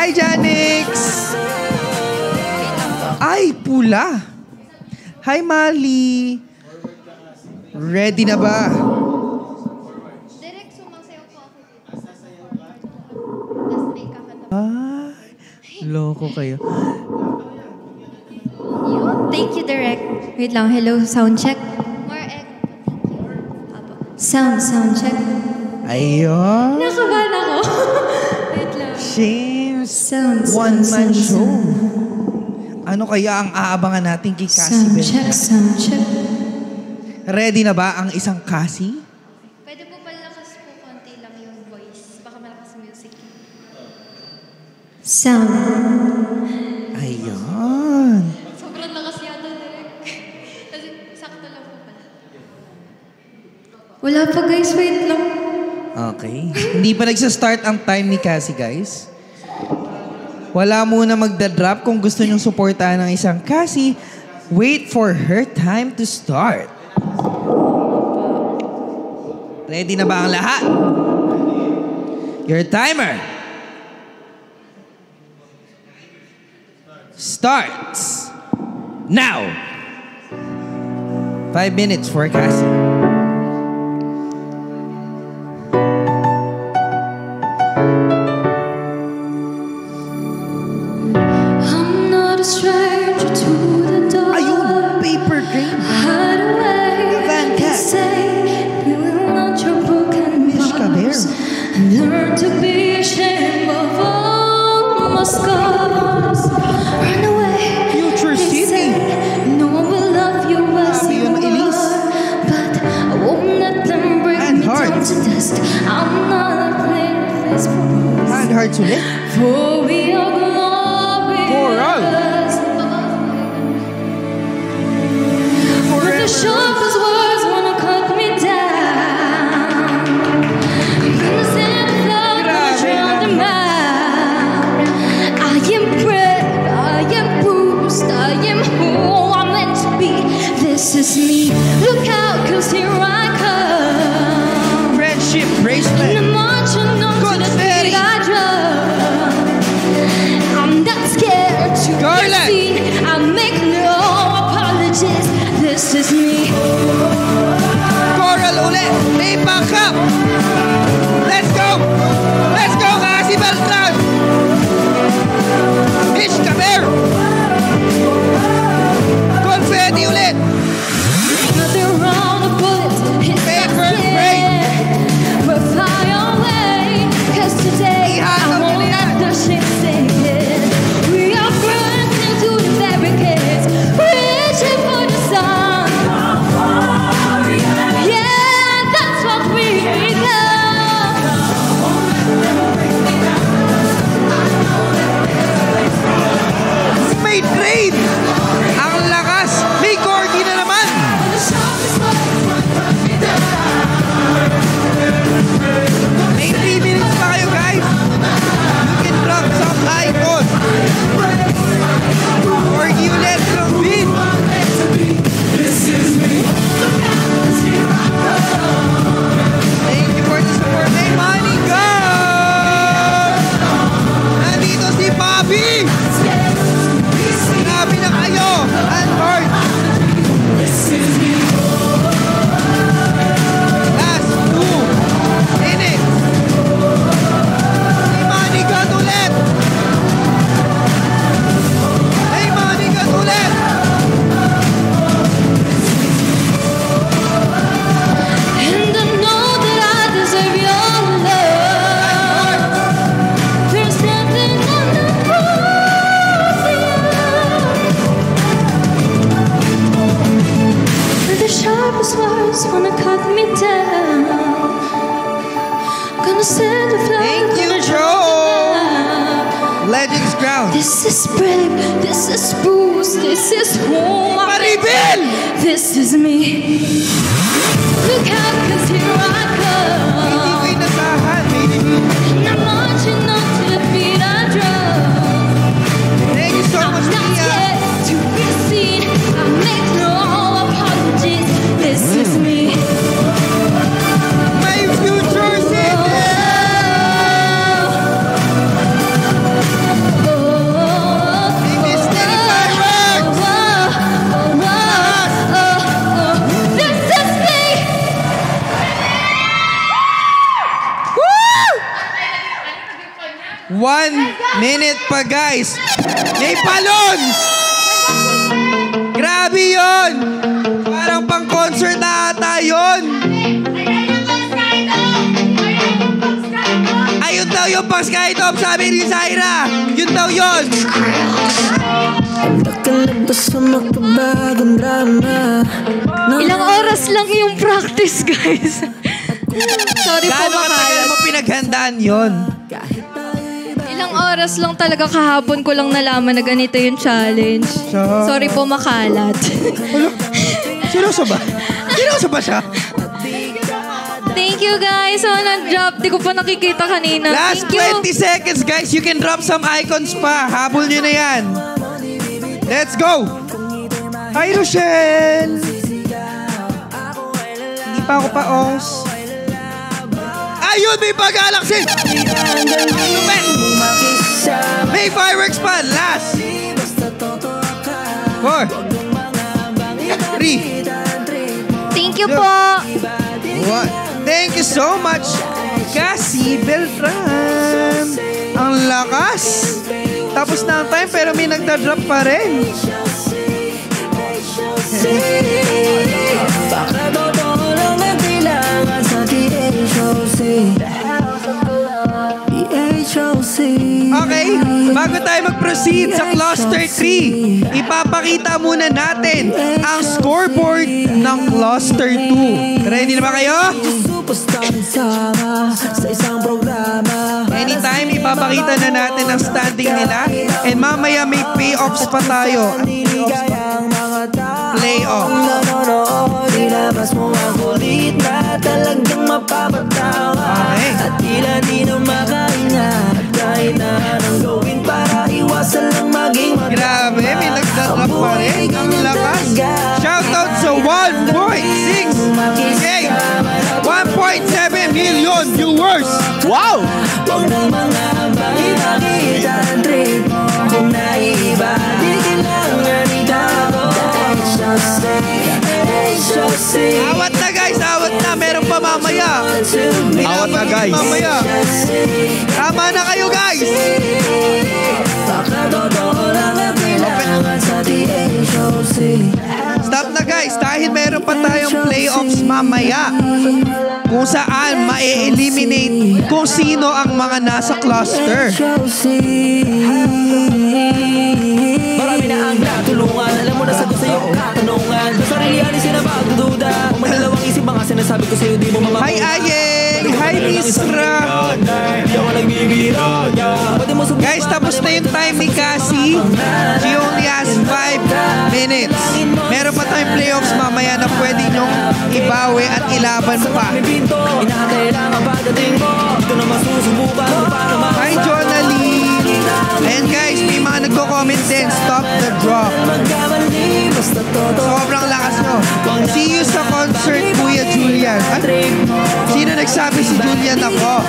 Hi, Janix! Ay, pula. Hi, Mali. Ready na ba? Direk, sumasayaw po ako dito. Tapos may kakanta. Ay, loko kayo. Thank you, Direk. Wait lang. Hello, sound check. More egg. Sound check. Ayun. Nakabahan ako. Wait lang. James, Sound one-man show. Ano kaya ang aabangan natin kay Cassie Bell? Sound check. Ready na ba ang isang Cassie? Pwede po palakas po konti lang yung voice. Baka malakas music. Sound. Ayun. Sobrang lakas yata, Direk. Kasi sakto lang po pala. Wala pa, guys. Wait lang. Okay. Hindi pa nagsa-start ang time ni Cassie, guys. Wala muna magdadrop kung gusto nyong suportahan ng isang Cassie. Wait for her time to start. Ready na ba ang lahat? Your timer starts now. 5 minutes for Cassie. I'm not a stranger to the dark. Ayun, paper crane. Hide away. Van Cat. Say we will not your broken Miss Cabero. bars. Learn to be ashamed of all my scars. Run away. Future They City. say no one will love you as Sabi you yun, Elise. are. But I won't let them break And me hard. down to dust. I'm not a place for us. Hand hearts ulit. For we are glorious. Coral. But the sharpest words wanna cut me down. I'm gonna send a flood around the mouth. I am brave, I am bruised, I am who I'm meant to be. This is me. Look out, 'cause here I come. Friendship And bracelet. I'm marching on to the Confetti. beat I drum. I'm not scared to Scarlett. be seen. I make no apologies. This is me. Coral ulit. May backup. Let's go. Let's go, Cassie Beltran. Miss Cabero. Confetti ulit. Another round of bullets hit my Paper skin. rain. We'll fly away. 'Cause today I Ihataw won't nyo let yan. the ship sink in. We are burnt into the barricades, reaching for the sun. Yeah, that's what we become. May train. Ang lakas. May corgi na naman. May 3 minutes pa kayo, guys. You can drop some icon. Corgi ulit from beat. Thank you for the support. May money, go! Nandito si Bobby! Sinabi na kayo! And Bart! Last 2 minutes! May money gun ulit! May money gun ulit! And I know that I deserve your love. There's nothing on the and the sharpest words wanna cut me down. Gonna send a flood. Thank you, gonna Joe. drown. Legends Ground! This is brave, this is Bruce, this is who I Maribel! This is me. Look out, 'cause here I Hindi come. ko inasahan. May reveal. And I'm marching on to the beat I drum. Thank you so I'm much, not Mia. scared to be seen. I make no apologies. This is me. My future city! 1 minute pa, guys. May balloons! Grabe yun! Parang pang-concert na ata yun. Ayun daw yung pang skytop, sabi ni Zaira. Yun daw yun. Ilang oras lang yung practice, guys. Sorry po, Gaano katagal makalat. mo pinaghandaan yun? Ilang oras lang talaga kahapon ko lang nalaman na ganito yung challenge. Sorry po, makalat. Seryoso ba? Seryoso ba siya? Thank you, guys. So, nag-drop. Di ko pa nakikita kanina. Last Thank you. 20 seconds, guys. You can drop some icons pa. Habol nyo na yan. Let's go! Hi, Rochelle! Hindi pa ako pa-os. Ayun! May pag-alaksin! May fireworks pa! Last! 4 3 Thank you po. 1. Thank you so much, Cassie Beltran. Ang lakas. Tapos na ang time pero may nagda-drop pa rin. Okay, bago tayo mag-proceed sa Cluster 3, ipapakita muna natin ang scoreboard ng Cluster 2. Ready na ba kayo? Anytime, ipapakita na natin ang standing nila. And mamaya may payoffs pa tayo. Playoff. Ilabas mo ang kulit na talagang mapapatawa. At tila di na makahinga. At kahit na anong gawin para iwasan lang maging matawa. Grabe, may nagdadrap pa rin. Ang lakas. Shoutout sa 1.6K 1.7 million viewers. Wow! Huwag nang mga habang ipakita ang trip mo. Kung naiiba, di kailangan itago. Awat na guys, awat na. Meron pa mamaya. Awat na, guys. Mamaya. Tama na kayo guys. Stop na guys, dahil meron pa tayong playoffs mamaya kung saan ma-eliminate kung sino ang mga nasa cluster. Marami na ang natulungan. Alam mo na sagot sa iyong katanungan. Sa sarili alisin na pagdududa. Kung may dalawang isip mga sinasabi ko sa iyo, di mo mamakuha. Hi Ayeng! Hi Misra! Di ako nagbibiro. Guys, tapos na yung time ni Cassie. She only has 5 minutes. Meron pa tayong playoffs mamaya na pwede nyong ibawi at ilaban pa. Inahantay lang ang pagdating mo. Ito na masusubukan mo para Hi Jonalie! Ayan guys, may mga nagko-comment din. Stop the drop. Sobrang lakas nyo. See you sa concert, Kuya Julian. Ay, sino nagsabi si Julian ako?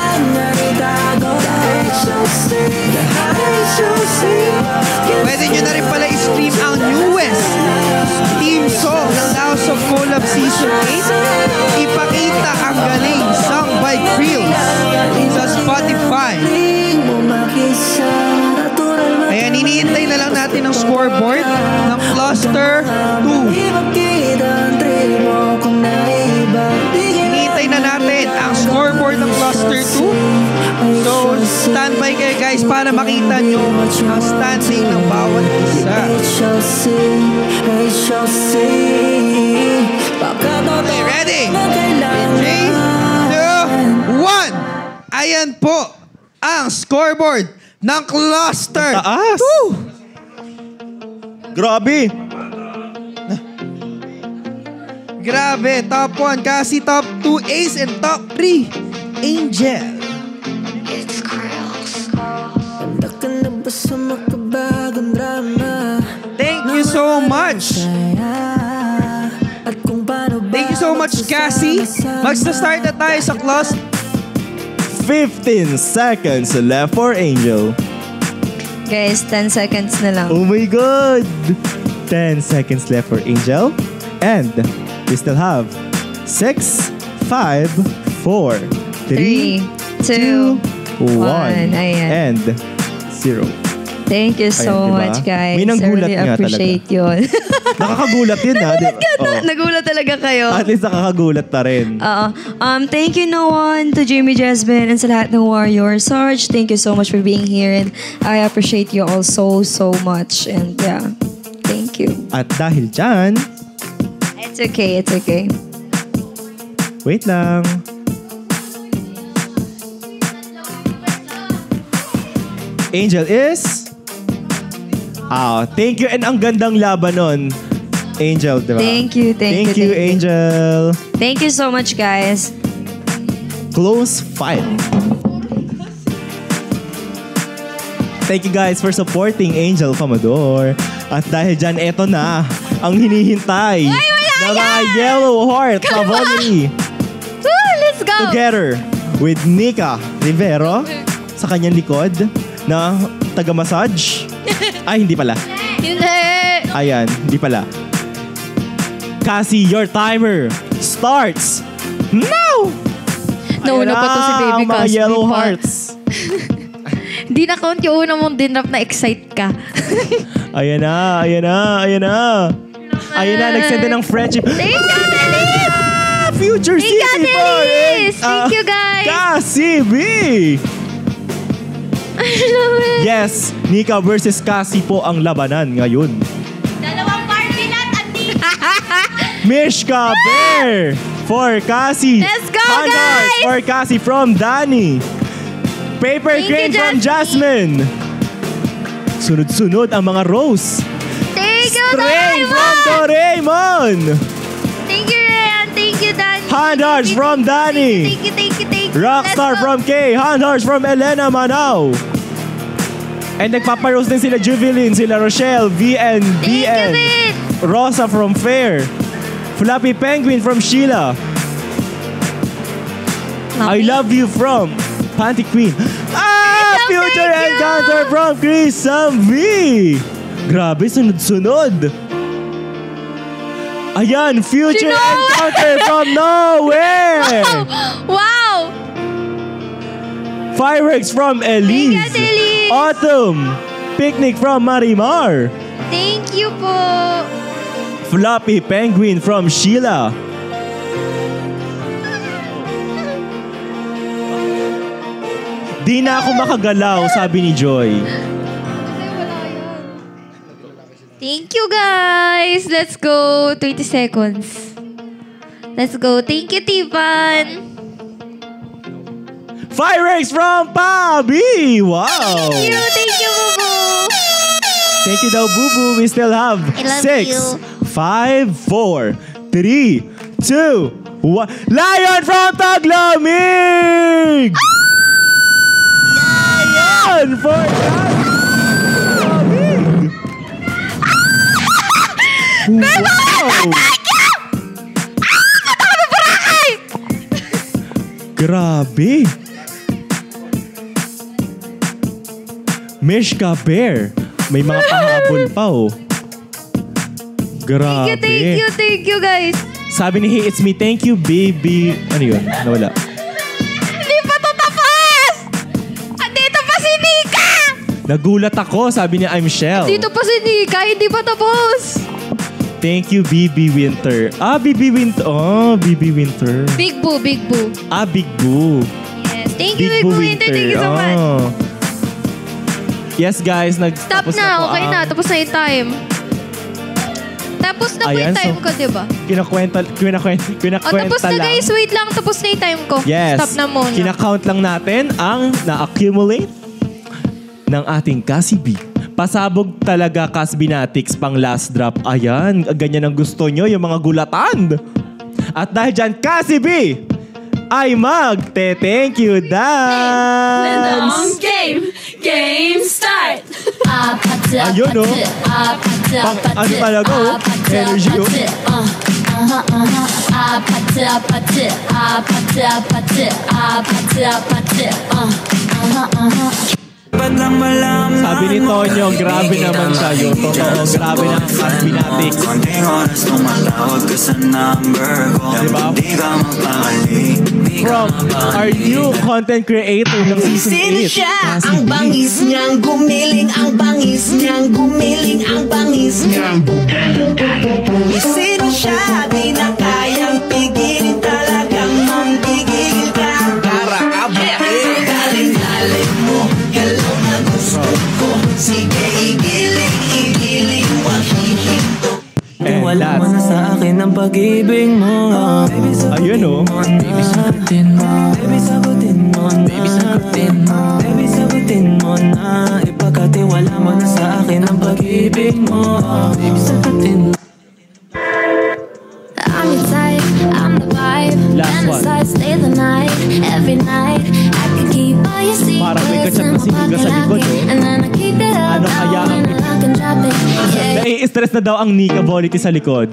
Pwede nyo na rin pala i-stream ang newest theme song ng House of Collab Season 8. Ipakita ang galing sung by Creels sa Spotify. Ayan, iniintay na lang natin ang scoreboard ng Cluster 2. Iniintay na natin ang scoreboard ng Cluster 2. So, standby kayo guys para makita nyo ang standing ng bawat isa. Okay, ready? 3, 2, 1. Ayan po ang scoreboard ng Cluster. Taas! Woo! Grabe! Grabe, top 1 Cassie, top 2 Ace, and top 3 Angel. Thank you so much. Thank you so much, Cassie. Magsa-start na tayo sa cluster. 15 seconds left for Angel. Guys, 10 seconds na lang. Oh my God! 10 seconds left for Angel. And we still have 6, 5, 4, 3, 2, 1 Ayan. and 0. Thank you so Ayan, diba? much, guys. May nanggulat I really nga appreciate yun. Nakakagulat yun, ha? Diba? Nagulat talaga kayo. At least nakakagulat na rin. Thank you, Noan, to Jimmy Jasmine, and sa lahat ng Warriors. Sarge, thank you so much for being here. And I appreciate you all so much. And yeah, thank you. At dahil dyan, It's okay, it's okay. wait lang. Angel is... thank you. And ang gandang laban nun. Angel, diba? Thank you. Thank you, Angel. Thank you so much, guys. Close fight. Thank you guys for supporting Angel Commodore. At dahil dyan, eto na ang hinihintay ng mga Yellow Heart Cavalry. Let's go! Together with Nika Rivero sa kanyang likod na taga-massage. Ay, hindi pala. Hindi! Ayan, hindi pala. Cassie, your timer starts now! Nauna pa to si Baby ang mga Cassie. Yellow Pa. Hearts. Di na count yung una mong dinrap na excite ka. Ayan na. Ayan na, nagsend ng friendship. Thank you, Delis! Future Thank you, City Delis! Thank you, guys! Cassie B! I love it! Yes, Nika versus Cassie po ang labanan ngayon. Dalawang Barbie na Mishka Bear for Cassie. Let's go, Handles guys! for Cassie from Danny. Paper Thank crane you, from Jasmine. Sunod-sunod ang mga rose. Thank you, String from Doraemon! Doraemon. Thank you, Ryan. Thank you, Danny. Hand hearts from Danny. Thank you. Rockstar Let's go. from Kay. Hand hearts from Elena Manao. And nagpaparose din sila Juvelin, sila Rochelle, VN, Thank you, BN. Vin. Rosa from Fair. Fluffy Penguin from Sheila. I love you from Panty Queen. Future thank you. Encounter from Chris Samvi. Grabe, sunod-sunod. Ayan, Future Encounter from Nowhere. Wow! Fireworks from Elise. Thank you, Elise. Autumn. Picnic from Marimar. Thank you po. Floppy Penguin from Sheila. Di na ako makagalaw, sabi ni Joy. Thank you, guys. Let's go. 20 seconds. Let's go. Thank you, Tivan. Fireworks from Pabi! Wow! Thank you, Bubu. Thank you daw, Bubu. We still have I love 6, you. 5, 4, 3, 2, 1. Lion from Taglamig! Lion for Taglamig! Wow! Grabe! Mishka Bear. May mga pahabol pa, oh. Grabe. Thank you, guys. Sabi ni Hey, it's me. Thank you, baby. Ano yun? Nawala. Hindi pa to tapos! Andito pa si Nika! Nagulat ako. Sabi niya, I'm Shell. Dito pa si Nika, hindi pa tapos. Thank you, BB Winter. BB Winter. Oh, BB Winter. Big Boo. Big Boo. Yes. Thank you, Big Boo Winter. Thank you so much. Yes, guys. Stop na. Okay na. Tapos na yung time. Tapos na po yung time ko, di ba? Kinakwenta Tapos na, lang. guys. Wait lang. Tapos na yung time ko. Yes. Stop na muna. Kinakount lang natin ang na-accumulate ng ating Cassie B. Pasabog talaga Casbinatics pang last drop. Ayan, ganyan ang gusto nyo, yung mga gulatan. At dahil dyan, Cassie B ay mag-thank you dance. Game start! Ayun, no? Pang ano talaga, oh? Energy, oh. Sabi ni Tonyo, grabe naman sa'yo. Totoo, grabe na ang Casbinatics. Konting oras tumatawag ka sa number ko. Diba? Di ka mapakali. from our new content creator ng season 8. Sino siya? Ang bangis niyang gumiling, ang bangis niyang gumiling, ang bangis niyang gumiling. Sino siya? Di na kayang pigilin, talagang mambigil ka. Para galing mo, galaw na gusto ko. Sige, igiling, wag hihinto. Wala mo na sa akin ang pag-ibig mo. Ayun o. Baby, sagutin mo. Baby, sagutin mo. Baby, sagutin mo. Baby, sagutin mo na. Ipagkatiwala mo na sa akin ang pag-ibig mo. Baby, sagutin mo. I'm your type, I'm the vibe. Last one. Fantasize, stay the night, every night. I can keep all your Parang may secrets kachat in na my si Mika sa likod, pocket, oh. and then I keep it up. Ano kaya ang- when I lock and drop it. Yeah. Nai-stress na daw ang Nika Volity sa likod.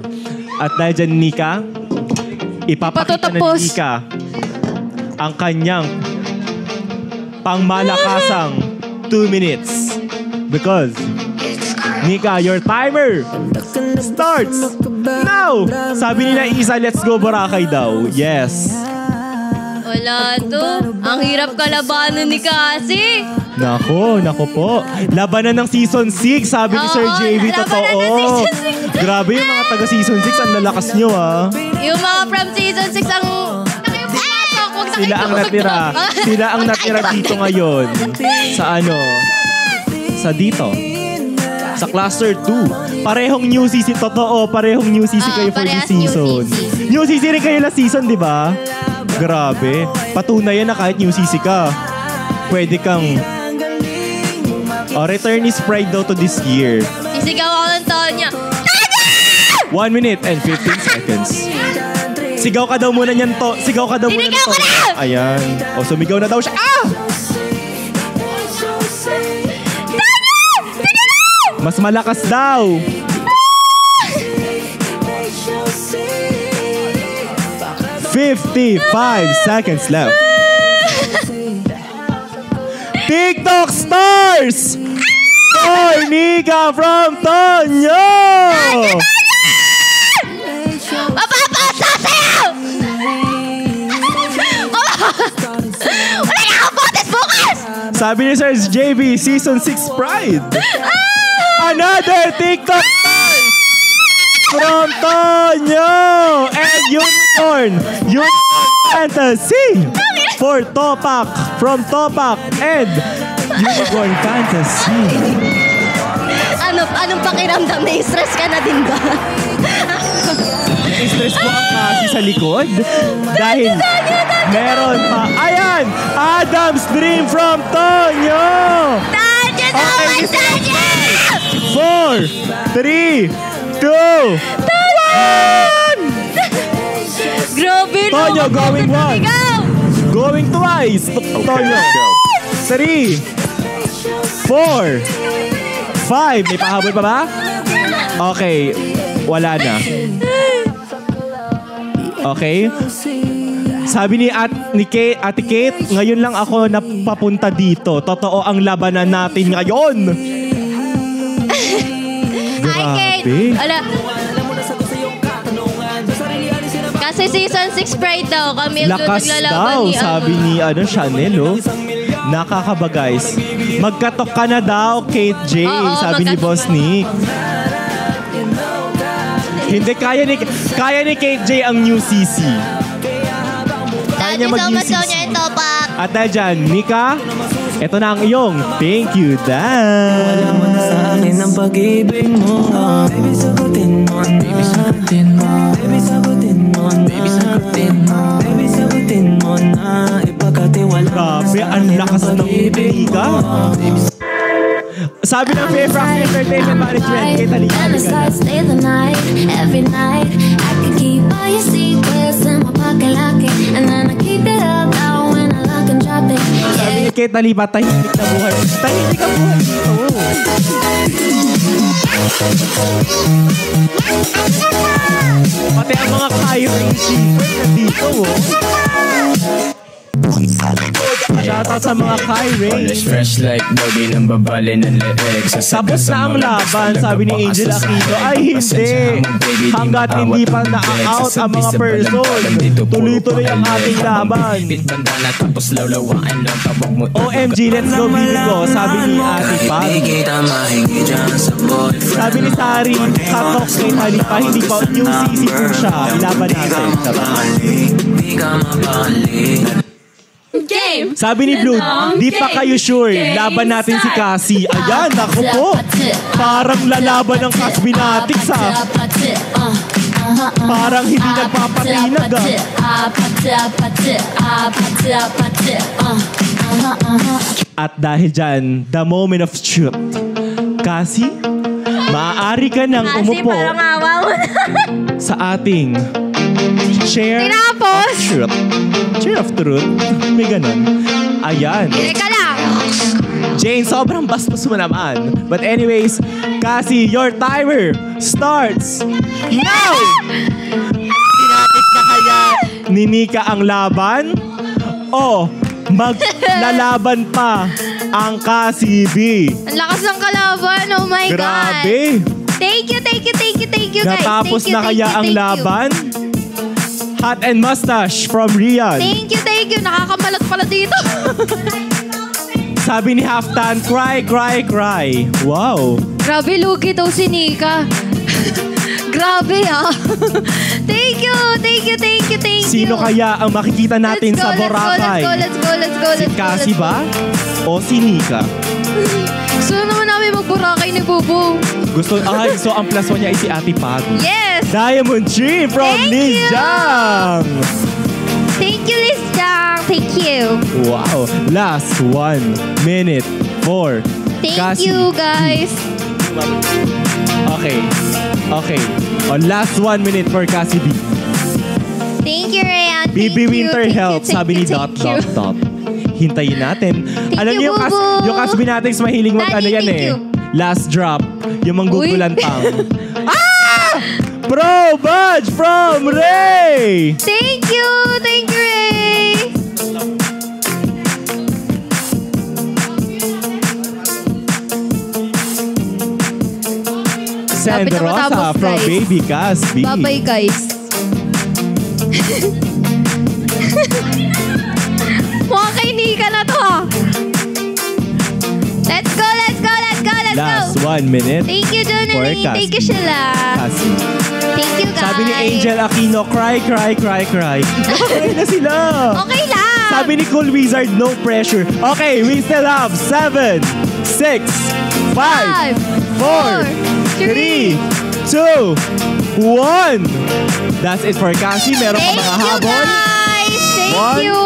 At dahil dyan, Nika, ipapakita na Ipatutapos. ni Nika ang kanyang pangmalakasang 2 minutes. Because, Nika, your timer starts now! Sabi nila isa, let's go Boracay daw. Yes. Wala to. Ang hirap kalabanan ni Cassie. Nako po. Labanan ng season 6, sabi ni Sir Oo, JV, labanan totoo. ng season 6. Grabe yung mga taga season 6, ang lalakas nyo Yung mga from season 6 ang... Sila ang natira. Sila ang natira dito ngayon. Sa ano? Sa dito. Sa cluster 2. Parehong new CC. Totoo, parehong new CC kayo for this parehas new season. CC. New CC rin kayo last season, di ba? Grabe. Patunay yan na kahit new CC ka, pwede kang... returnee pride daw to this year. Isigaw ako ng taon niya. 1 minute and 15 seconds. Sigaw ka daw muna niyan to. Sigaw ka daw muna Sinigaw nito. ko na! Ayan. O, sumigaw na daw siya. Ah! Mas malakas daw. $55 left. TikTok stars! Boy Nika from Tonyo! Mapapasa sa'yo! Wala na akong botes bukas! Sabi ni Sir JB, Season 6 Pride. Another TikTok star from Tonyo and Unicorn Fantasy for Topak from Topak and Unicorn Fantasy. Anong pakiramdam? Na-stress ka na din ba? Stress po ang kasi sa likod dahil meron pa. Ayan! Adam's Dream from Tonyo! Tanya naman! Tanya! 4, 3, 2, 1! Grabe no! Tonyo, going once. Going twice. Tonyo. 3, 4, 5. May pahabol pa ba? Okay. Wala na. Okay. Sabi ni Ate Kate, ngayon lang ako napapunta dito. Totoo ang labanan natin ngayon. Hi, Kate! Wala. Kasi season 6 Pride daw. Kami ang Lakas naglalaban daw, ni sabi ni Chanel, oh. Nakakaba, guys. Magkatok ka na daw, Kate J, Oo, sabi ni Boss Nick. Hindi, kaya ni Kate J ang new CC. Kaya niya Thank you so mag-new much daw CC. niya ito, Pak. At dahil dyan, Nika, ito na ang iyong thank you, Dan. Wala mo na sa akin ang pag-ibig mo. Baby, sagutin mo. Baby, sagutin mo. Baby, sagutin mo. Baby, sagutin mo. Baby, sagutin mo na. Ipagkatiwala mo na Grabe, sa ang akin lakas ng pag-ibig Nika. mo. Sabi ng Fairfax Entertainment Management, kay Talika. Fantasize, stay the night, every night. I can keep all your secrets in my pocket, lock it, and then I keep it up now when I lock and drop it. Sabi ni Kate Talipa, tahimik na buhay. Tahimik ang buhay dito. Pati ang mga Kyrie shipper nandito, oh. Shoutout sa mga Kyrie. Always fresh like daw, di nang babali ng leeg. Tapos na ang laban, sabi ni Angel Aquino. Ay hindi, hanggat hindi pa na-out ang mga person, tuloy-tuloy ang ating laban. OMG, let's go Bibigo, sabi ni Ate Pag. Sabi ni Sari, katok kay Talipa, hindi pa yung sisi po siya. Ilaban natin. Game! Sabi ni Blood, di pa kayo sure. Laban natin si Cassie. Ayan, ako po. Parang lalaban ng Casbinatics ha. Parang hindi nagpapatinag At dahil dyan, the moment of truth. Cassie, maaari ka nang Kasi umupo parang awa mo na. sa ating chair Tinapos. of truth. Chair of truth? May ganun. Ayan. Teka lang. Jane, sobrang bastos mo naman. But anyways, Cassie, your timer starts now! Tinapit na kaya ni Nika ang laban? O maglalaban pa ang Cassie B? Ang lakas ng kalaban. Oh my God. Grabe! Thank you guys. Natapos Thank you, na kaya ang thank you. laban? Hot and Mustache from Rian. Thank you. Nakakamalat pala dito. Sabi ni Halftan, cry, cry, cry. Wow. Grabe, lugi daw si Nika. Grabe Thank you. Sino kaya ang makikita natin sa Boracay? Let's go. Si Cassie ba? O si Nika? Gusto naman namin mag-Boracay ni Bubu. So ang plus 1 niya ay si Ate Pag. Yes! Diamond Tree from Thank Liz you. Jang. Thank you, Liz Jang. Thank you. Wow. Last 1 minute for Thank Cassie. you, guys. Okay. Last 1 minute for Cassie B. Thank you, Rayan. BB Winter Health, sabi ni Dot. Hintayin natin. Alam niyo Bubu. yung Casbinatics mahilig mag Daddy, yan thank you. Last drop, yung manggugulantang. Pro badge from Ray! Thank you, Ray. Sand Lapit na Rosa matapos, from guys. Baby Casby. Bye-bye, guys. Mukha kay Nika na to. Let's go. Last 1 minute. Thank you, For Jonathan. Casby. Thank you, Sheila. Cassie. Thank you, guys. Sabi ni Angel Aquino, cry, cry, cry, cry. Nakakain na sila. Okay lang. Sabi ni Cool Wizard, no pressure. Okay, we still have 7, 6, 5, 4, 3, 2, 1. That's it for Cassie. Meron pa Thank mga you, habon. guys. Thank 1, you.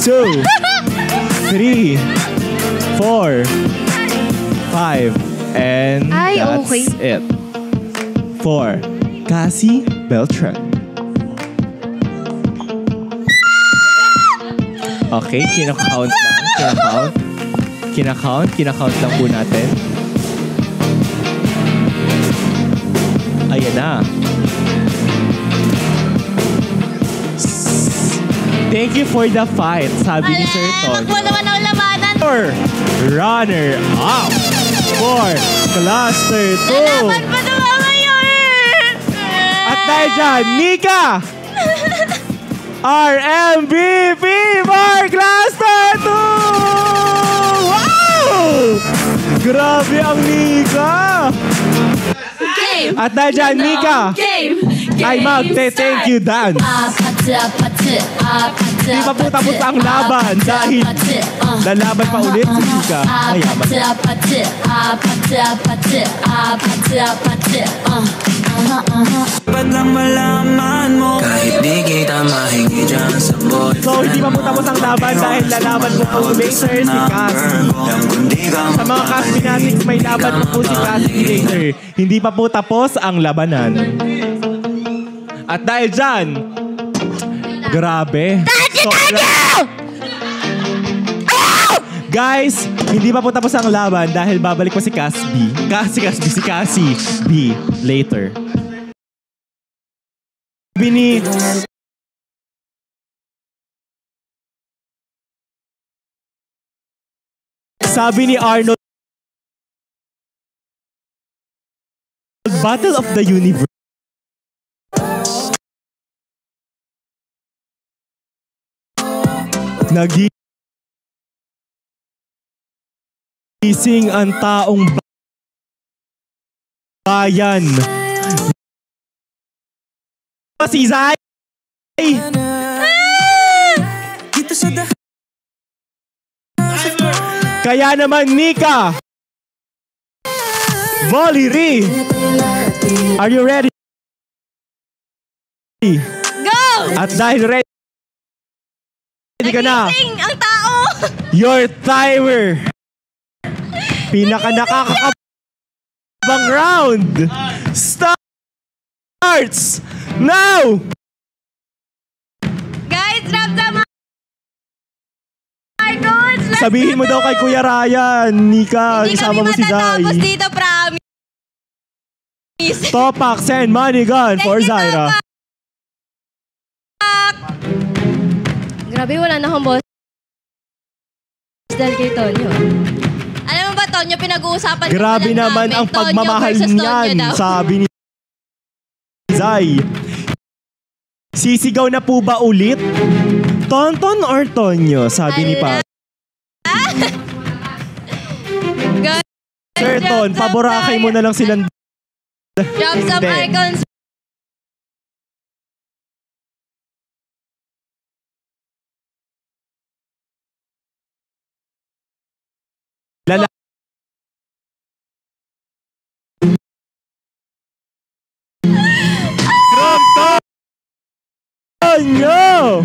2, 3, 4, 5, and Ay, that's okay. it for Cassie Beltran. Okay, kinakount lang. Kinakount lang po natin. Ayan na. Thank you for the fight, sabi ni Sir Ton. Wag mo naman ang labanan. Runner up for Cluster 2. Lalaban pa naman ngayon. At dahil dyan, Nika! our MVP for Cluster 2! Wow! Grabe ang Nika! Game! At dahil dyan, Nika! Game! Ay, thank you, Dan! Di pa po tapos ang laban dahil lalaban pa ulit si Nika. Mayaman. Ba't lang malaman mo kahit di kita mahingi dyan sa boyfriend. So, hindi pa po tapos ang laban dahil lalaban po po later si Cassie. Sa mga Casbinatics, may laban po po si Cassie later. Hindi pa po tapos ang labanan. At dahil dyan, grabe. Guys, hindi pa po tapos ang laban dahil babalik po si Cassie B later. Bini Sabi ni Arnold, Battle of the Universe. Nagising ang taong bayan. Si Zay! Kaya naman, Nika! Voliri! Are you ready? Go! At dahil ready ka na, Nagising ang tao! your timer! Pinaka nakakakabang round starts now! Guys, drop the Marcos! Sabihin mo daw kay Kuya Ryan, Nika, Hindi isama kami mo si Zay. matatapos dito, promise. Topak, send money gun for Thank you, Zaira. Grabe, wala na akong boss. Dahil kay Tonyo. Alam mo ba, Tonyo, pinag-uusapan Grabe lang naman namin, ang Tonyo pagmamahal versus Tonyo niyan, daw. sabi ni Zay. Sisigaw na po ba ulit? Tonton or Tonyo? Sabi ni Pa. Guys, Sir Ton, paborakay mo na lang silang... drop some Hindi. icons. Lala... From Tonyo!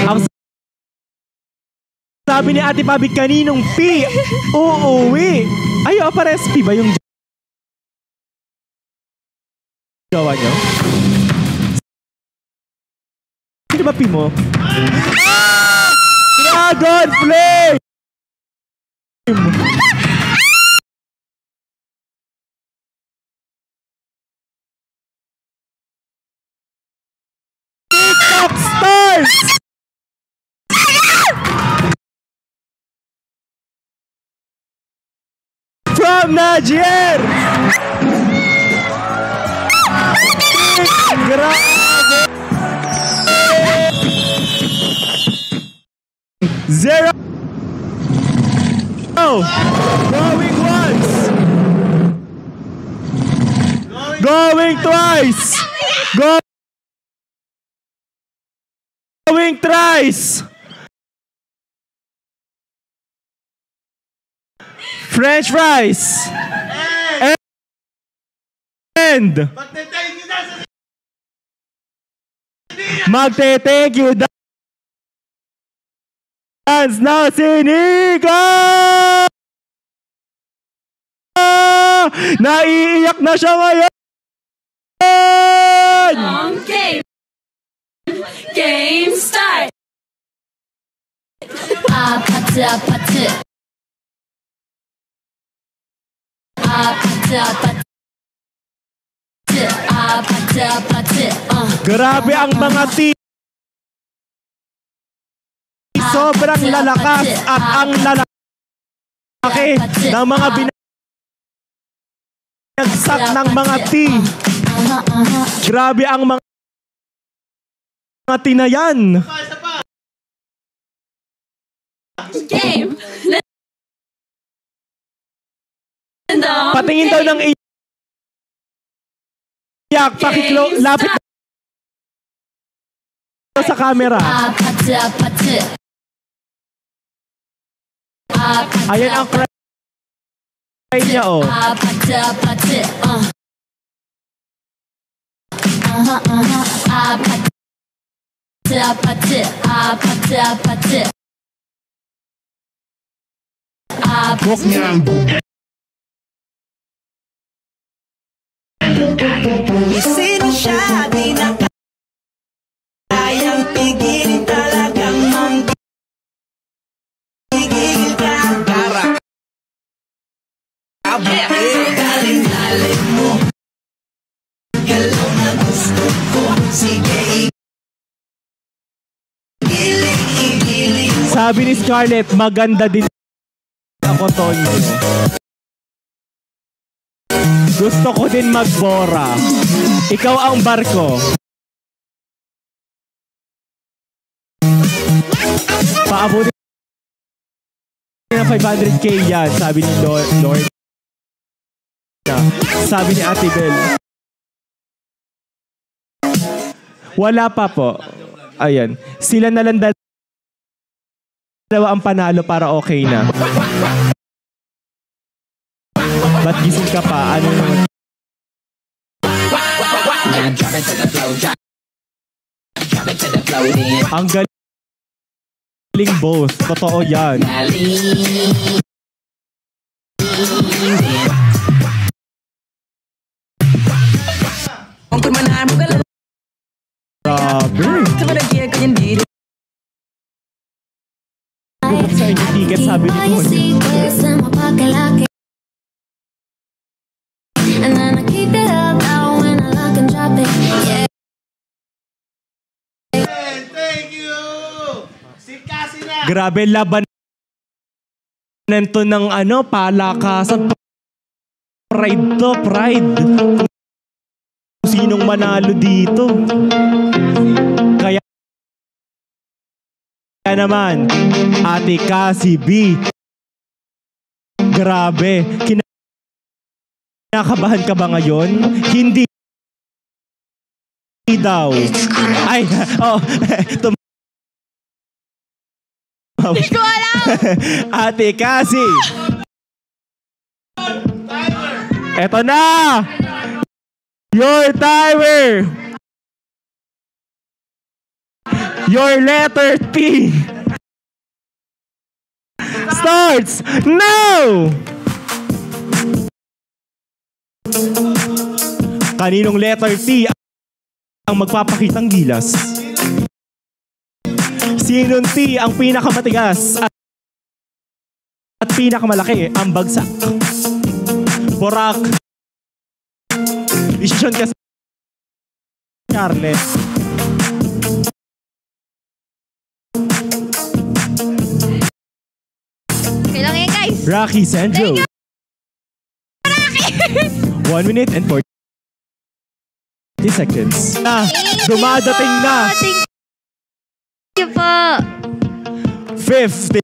Ang sabi ni Ate Pabig kaninong P, uuwi. Ay, pares P ba yung gawa nyo? Sino ba P mo? Dragon Flame! TikTok stars! From Najier! Grabe! Zero! Going once! Going twice! Going thrice! French fries! And magte-thank you dance na si Nika! Naiiyak na siya ngayon! Game start. 아파트 아파트 아파트 아파트 아파트 아파트 Grabe ang mga team. Sobrang lalakas at ang lalaki ng mga binagsak ng mga team. Grabe ang mga tinayan. Game. Patingin daw ng iyak. Lapit sa camera. 아파트 아파트 Ayan ang cry niya, oh. 아파트 아파트 아파트 아파트 아파트 아파트 Sino siya? Di na kayang pigilin, talagang manggigil ka. Para galing-galing mo, galaw na gusto ko. Sige, igiling-igiling mo. Sabi ni Scarlett, maganda din ako, Tonyo. Gusto ko din magbora. Ikaw ang barko. Paabutin ng 500k yan, sabi ni Lord. Sabi ni Ate Bel. Wala pa po. Ayan. Sila na lang dalawa ang panalo para okay na. Ba't gising ka pa? Ano yung... Ang galing both. Totoo yan. Grabe. Sa inyo ticket, sabi ni Tony. And then I keep it up now when I lock and drop it. Yeah. Thank you! Si Cassie na! Grabe, laban to ng ano, palakasan. Pride to, pride. Kung sinong manalo dito. Kaya naman, Ate Cassie B. Grabe. Kinakabahan ka ba ngayon? Hindi daw. Ay, oh. Hindi ko alam. Ate Cassie. Eto na. Your timer. Your letter T starts now. Kaninong letter T ang magpapakitang gilas? Sinong T ang pinakamatigas at pinakamalaki ang bagsak? Borak. Decision ka, Scarlett. Kailangan yan, guys. Rocky Sandro. 1 minute and 40 seconds. Dumadating na. Thank you po. 55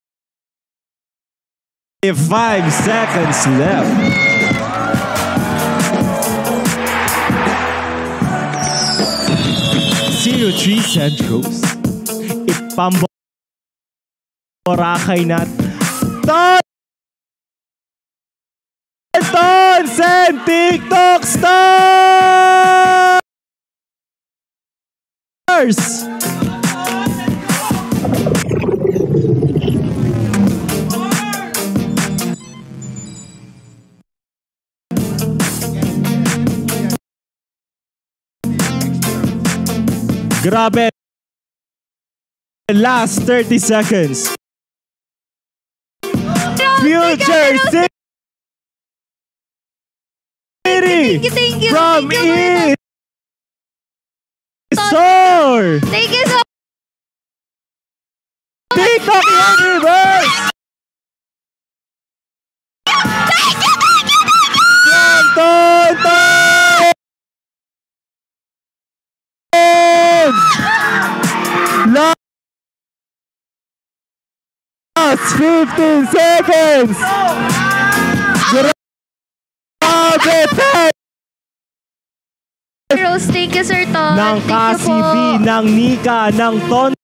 seconds left. Zero 3 Centros. Ipamborakay na. Tons and TikTok stars! Grabe. Last 30 seconds. Future City Thank you. from Thank you. it. Soar. Thank you so TikTok Universe. Ton. Last 15 seconds. Rose, thank you, Sir Ton. Ng Thank you Cassie po. B, ng Nika, ng Ton.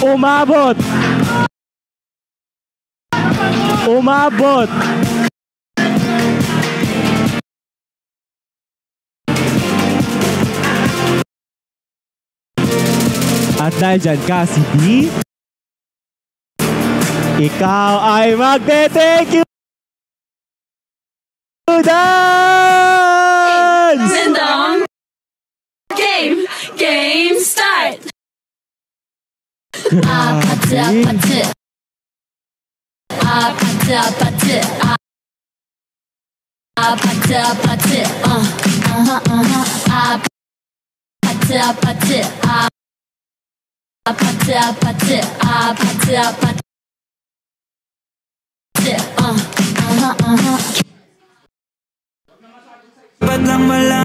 Umabot. At dahil dyan, Cassie B, ikaw ay magte-thank you dance! Random game start. Ba't lang malaman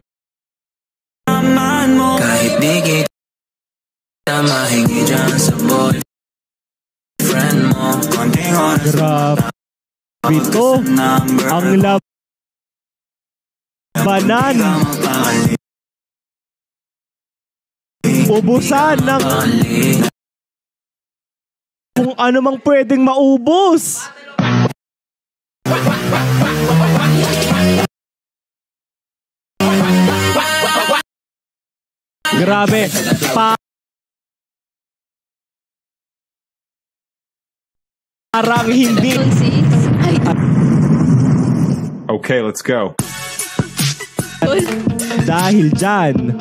mo kahit di kita mahingi dyan sa boyfriend mo. Konting oras Grabe ito. Ang labanan. Ubusan ng kung ano mang pwedeng maubos. Grabe. Parang hindi. Okay, let's go. Dahil dyan,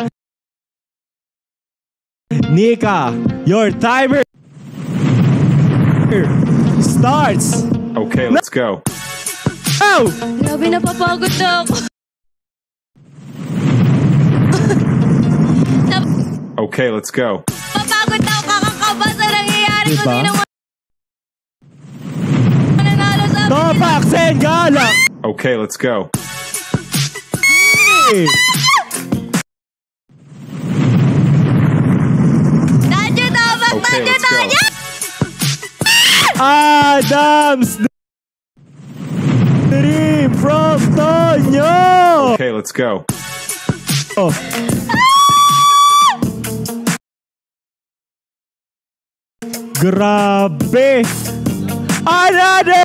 Nika, your timer starts. Okay, let's go. Now! Grabe, napapagod na ako. Okay, let's go. Napapagod na ako, kakakaba sa nangyayari ko. Diba? Di naman nanalo sa amin. Topax and Gala! Okay, let's go. Tadyo, Topax! Okay, Tadyo, let's go. Tadyo! Adams Dream from Tonyo! Okay, let's go. Oh. Grabe! Another!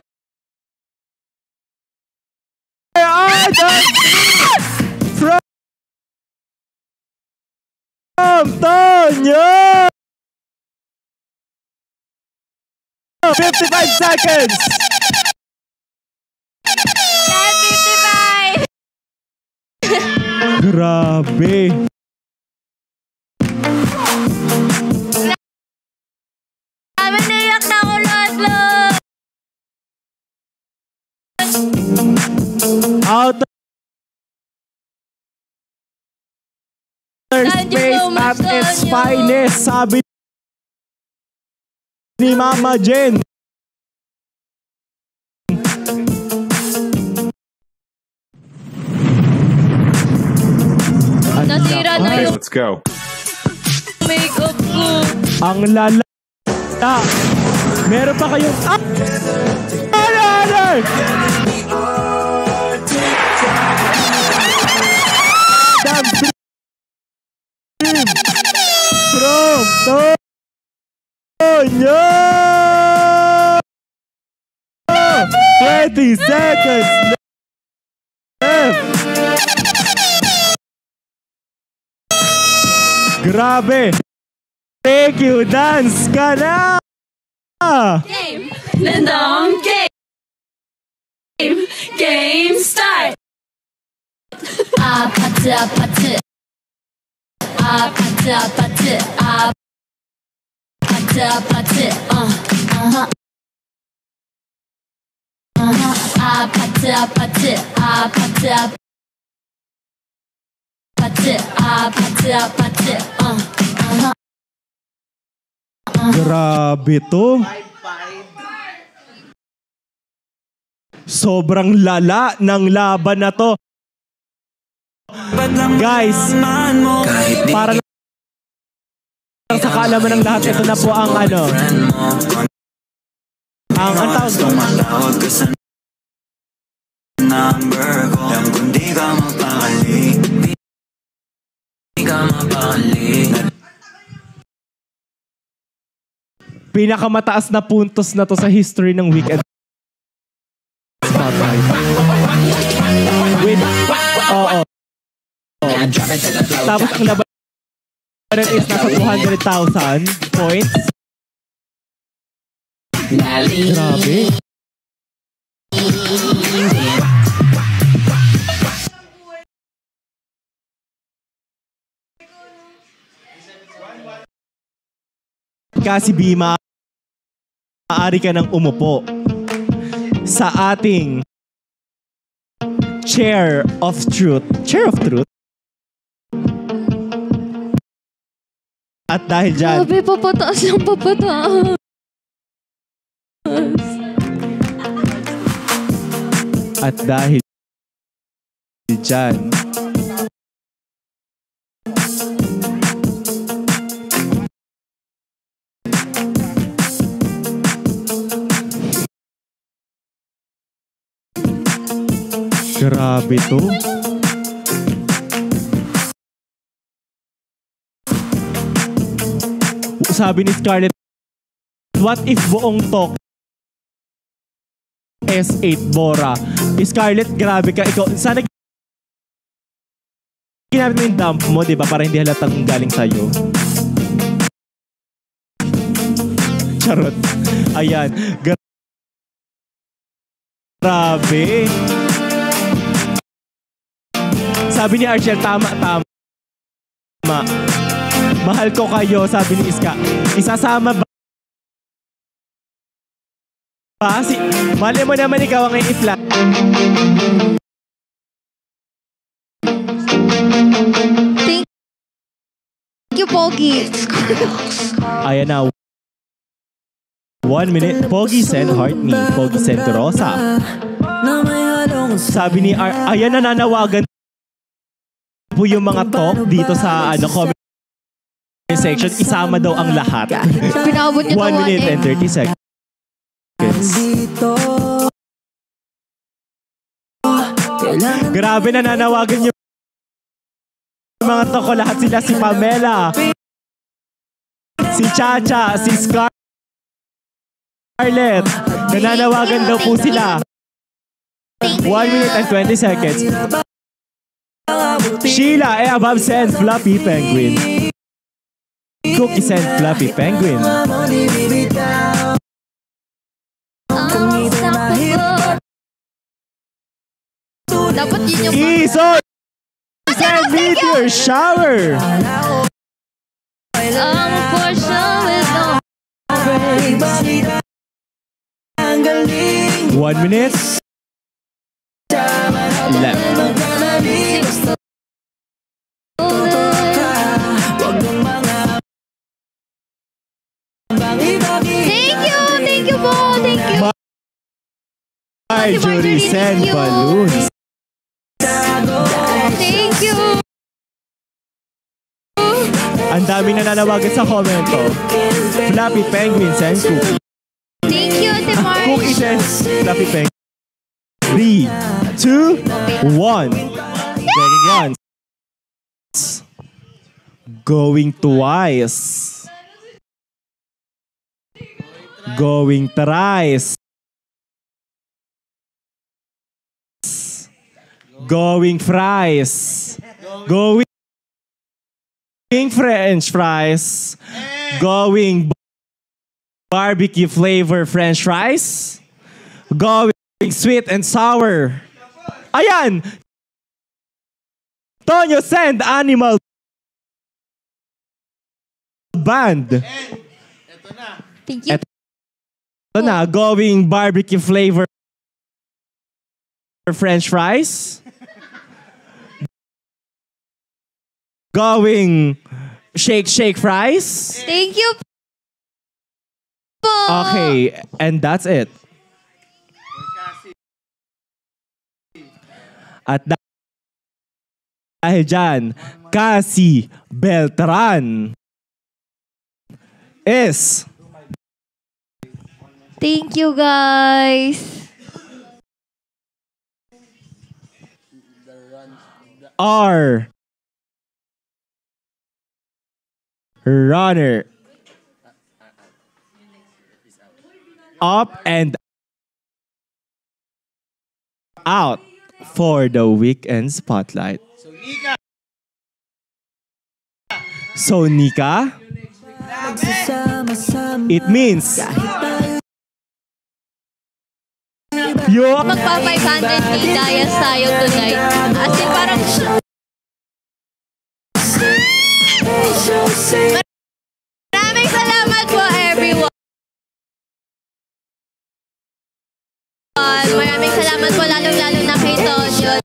From Tonyo! 55 seconds! Yes, 55! Grabe! Grabe, naiyak na ako lahat. Out of Thank you space so much, at its Tonyo. finest, sabi ni Mama Jen. Nasira na Okay, yung let's go. makeup ko. Ang lala. Meron pa kayong... Another! Damn dream from Tonyo! 20 seconds left! Grabe! Thank you, dance ka na! Lendong game start. Grabe to. Sobrang lala ng laban na to. Guys, para lang sa kaalaman ng lahat, ito na po ang ano. Ang tawag doon. Number ko alam kung di ka mapakali. Di ka mapakali. Pinakamataas na puntos na to sa history ng Weekend Spotlight. With, oo. Tapos ang laban is nasa 200,000 points. Grabe. Kasi Bima, maaari ka nang umupo sa ating Chair of Truth. Chair of Truth? At dahil dyan, Grabe, papataas lang papataas. at dahil dyan, grabe to. Sabi ni Scarlett, what if buong talk S8 Bora? Scarlett, grabe ka. Ikaw, sana ginamit mo yung dump mo, di ba? Para hindi halatang galing sa'yo. Charot. Ayan. Grabe. Sabi ni Archel, tama. Mahal ko kayo, sabi ni Iska. Isasama ba? Mali mo naman ikaw ang i-flat. Thank you, Pogi. Ayan na. 1 minute. Pogi send heart me. Pogi send Rosa. Sabi ni ayan, nananawagan po yung mga talk dito sa comment section. Isama daw ang lahat. Pinabot niyo 1 minute and 30 seconds. Grabe, nananawagan yung mga talk ko. Lahat sila, si Pamela, si Chacha, si Scarlett. Nananawagan daw po sila. 1 minute and 20 seconds. Sheila, above send Fluffy Penguin. Cookie send Fluffy Penguin. Dapat yun yung... Iso! Send meteor shower! Ang portion with no... 1 minute. Left. Thank you po. Thank you. Marjorie send balloons. Thank you. Ang dami na nanawagan sa komento. Fluffy Penguin send cookie. Thank you, Ate Marge. Cookie send Fluffy Penguin. 3, 2, 1. Going once. Going twice. Going thrice. Going fries. Going French fries. Going barbecue flavor French fries. Going sweet and sour. Ayan! Tonyo send animal band. Thank you. Ito na, going barbecue flavor French fries. Going shake fries. Thank you po. Okay, and that's it. At dahil dyan, Cassie Beltran is... Thank you, guys. Our runner up and out for the weekend spotlight. So, Nika, it means yung Magpa 500k dayas tayo tonight. As in parang... Maraming salamat po, everyone. Maraming salamat po, lalong-lalo na kay Tonyo,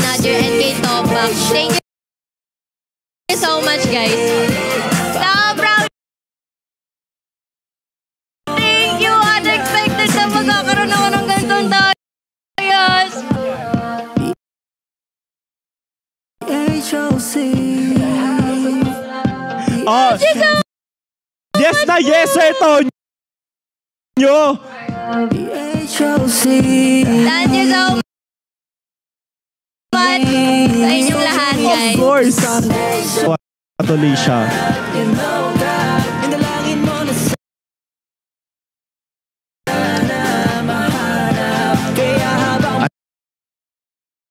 Nadia, and kay Topak. Thank you so much, guys. Love Oh, yes na yes, sir, Tonyo! Thank you so much sa inyong lahat, guys. Of course! Patuloy siya.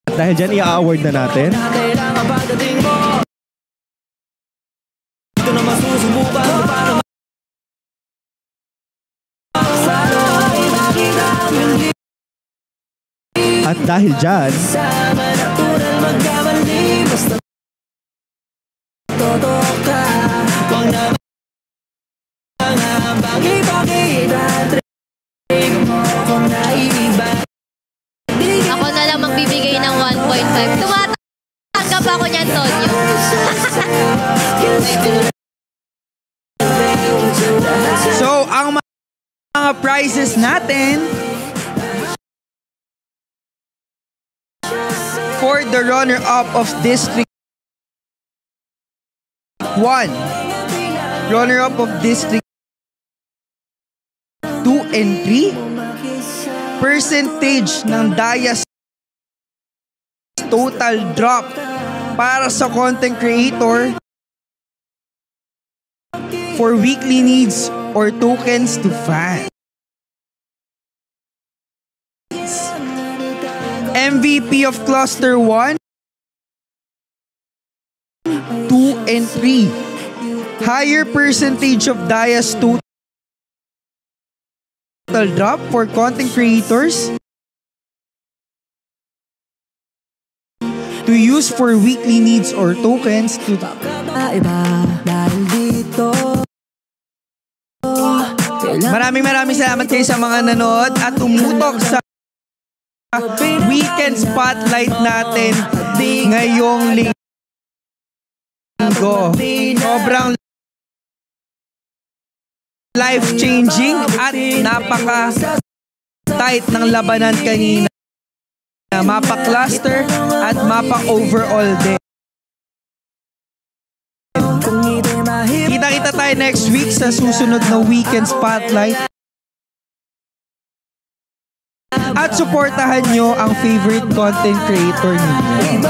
At dahil dyan, i-award na natin. At dahil dyan, Ako na lang magbibigay ng 1.5. Tumatanggap ako niyan, Tonyo. So, ang mga prizes natin for the runner-up of District 1, runner-up of District 2 and 3, percentage ng Dayas total drop para sa content creator for weekly needs or tokens to fans. MVP of Cluster 1, 2, and 3. Higher percentage of Dayas total drop for content creators to use for weekly needs or tokens to Maraming salamat kayo sa mga nanood at tumutok sa weekend spotlight natin ngayong linggo. Sobrang life-changing at napaka-tight ng labanan kanina. Mapa-cluster at mapa-overall din. Kita-kita tayo next week sa susunod na weekend spotlight. At suportahan nyo ang favorite content creator ninyo.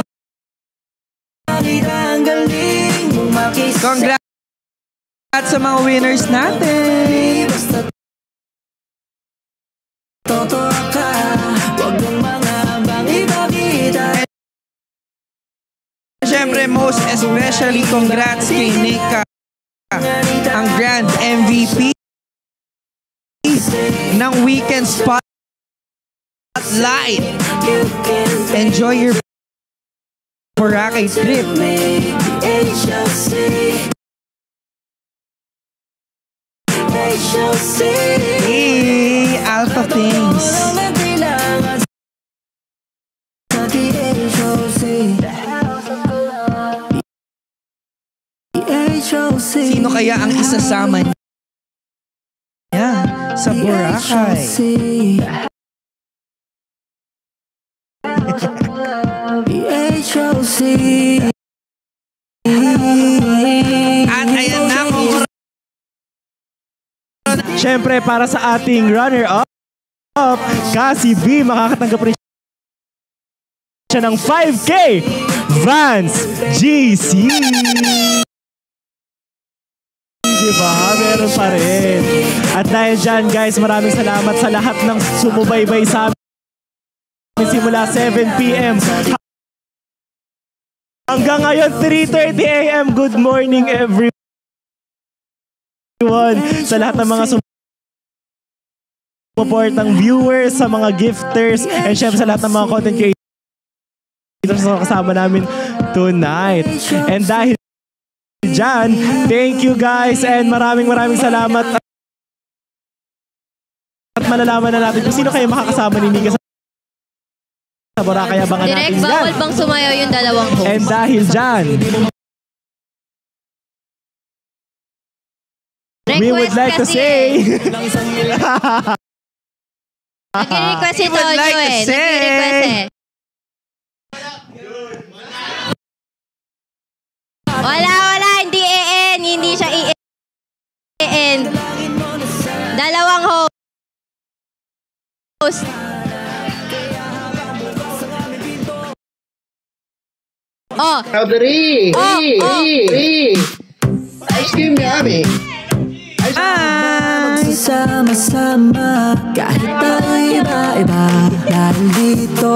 Congrats sa mga winners natin! Siyempre, most especially congrats kay Nika, ang grand MVP ng weekend spotlight. Enjoy your Boracay trip. Hey, Alpha Things. Sino kaya ang isasama niya sa Boracay? At ayan na kung syempre para sa ating runner-up, Cassie B, makakatanggap rin siya ng 5K Vans GC. Diba? Meron pa rin. At dahil dyan, guys, maraming salamat sa lahat ng sumubaybay sa amin simula 7 p.m. hanggang ngayon 3:30 a.m. Good morning, everyone. Sa lahat ng mga support ng viewers, sa mga gifters, and syempre sa lahat ng mga content creators na kasama namin tonight. And dahil dyan, thank you guys and maraming salamat. At malalaman na natin kung sino kayo makakasama ni Nika sa Boracay. Abangan natin Direct, dyan. bawal bang sumayaw yung dalawang host? And dahil dyan, we would like to say nag-request si We would Tonyo like to eh. say- Nag-request eh. Wala. Hindi e-end. Hindi siya e-end. Dalawang host. Oh. Powdery! Ice cream yummy! Magsasama-sama kahit tayo iba-iba dahil dito